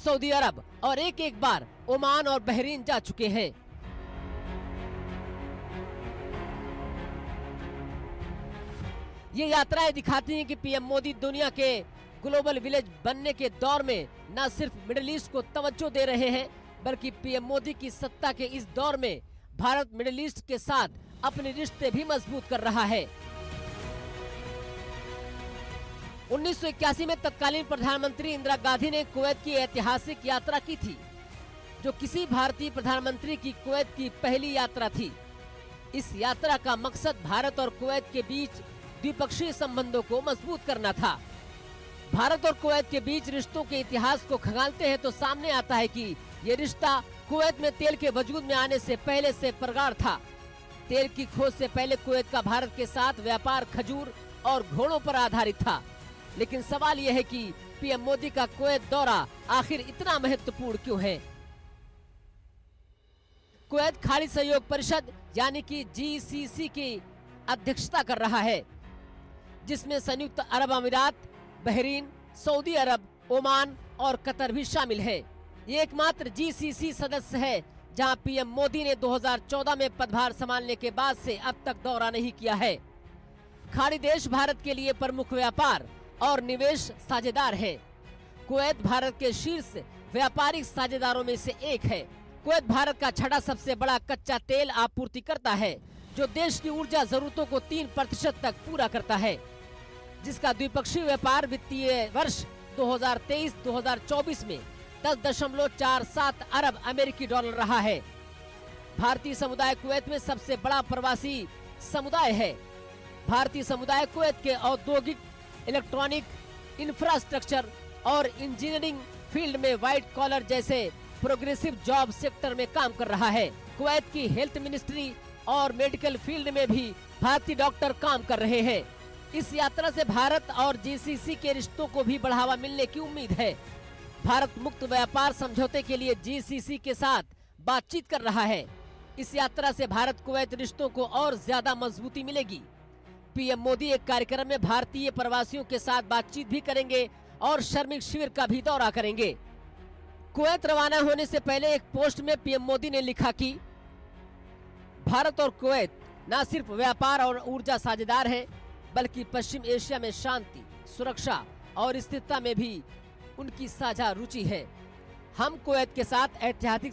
Saudi अरब और एक बार Oman और बहरीन जा चुके हैं। ये यात्राएं दिखाती हैं कि पीएम मोदी दुनिया के ग्लोबल विलेज बनने के दौर में न सिर्फ मिडिल ईस्ट को तवज्जो दे रहे हैं, बल्कि पीएम मोदी की सत्ता के इस दौर में भारत मिडिल ईस्ट के साथ अपने रिश्ते भी मजबूत कर रहा है। 1981 में तत्कालीन प्रधानमंत्री इंदिरा गांधी ने कुवैत की ऐतिहासिक यात्रा की थी, जो किसी भारतीय प्रधानमंत्री की कुवैत की पहली यात्रा थी। इस यात्रा का मकसद भारत और कुवैत के बीच द्विपक्षीय संबंधों को मजबूत करना था। भारत और कुवैत के बीच रिश्तों के इतिहास को खंगालते हैं तो सामने आता है कि ये रिश्ता कुवैत में तेल के वजूद में आने से पहले से प्रगाढ़ था। तेल की खोज से पहले कुवैत का भारत के साथ व्यापार खजूर और घोड़ों पर आधारित था। लेकिन सवाल यह है कि पीएम मोदी का कुवैत दौरा आखिर इतना महत्वपूर्ण क्यों है? कुवैत खाड़ी सहयोग परिषद यानी कि GCC की अध्यक्षता कर रहा है, जिसमें संयुक्त अरब अमीरात, बहरीन, सऊदी अरब, ओमान और कतर भी शामिल है। ये एकमात्र GCC सदस्य है जहां पीएम मोदी ने 2014 में पदभार संभालने के बाद से अब तक दौरा नहीं किया है। खाड़ी देश भारत के लिए प्रमुख व्यापार और निवेश साझेदार है। कुवैत भारत के शीर्ष व्यापारिक साझेदारों में से एक है। कुवैत भारत का छठा सबसे बड़ा कच्चा तेल आपूर्तिकर्ता है, जो देश की ऊर्जा जरूरतों को 3% तक पूरा करता है, जिसका द्विपक्षीय व्यापार वित्तीय वर्ष 2023-2024 में 10.47 अरब अमेरिकी डॉलर रहा है। भारतीय समुदाय कुवैत में सबसे बड़ा प्रवासी समुदाय है। भारतीय समुदाय कुवैत के औद्योगिक, इलेक्ट्रॉनिक, इंफ्रास्ट्रक्चर और इंजीनियरिंग फील्ड में व्हाइट कॉलर जैसे प्रोग्रेसिव जॉब सेक्टर में काम कर रहा है। कुवैत की हेल्थ मिनिस्ट्री और मेडिकल फील्ड में भी भारतीय डॉक्टर काम कर रहे हैं। इस यात्रा से भारत और GCC के रिश्तों को भी बढ़ावा मिलने की उम्मीद है। भारत मुक्त व्यापार समझौते के लिए GCC के साथ बातचीत कर रहा है। इस यात्रा से भारत कुवैत रिश्तों को और ज्यादा मजबूती मिलेगी। पीएम मोदी एक कार्यक्रम में भारतीय प्रवासियों के साथ बातचीत भी करेंगे और श्रमिक शिविर का भी दौरा करेंगे। कुवैत रवाना होने से पहले एक पोस्ट में पीएम मोदी ने लिखा कि भारत और कुवैत न सिर्फ व्यापार और ऊर्जा साझेदार है, बल्कि पश्चिम एशिया में शांति, सुरक्षा और स्थिरता में भी उनकी साझा रुचि है। हम कुवैत के साथ ऐतिहासिक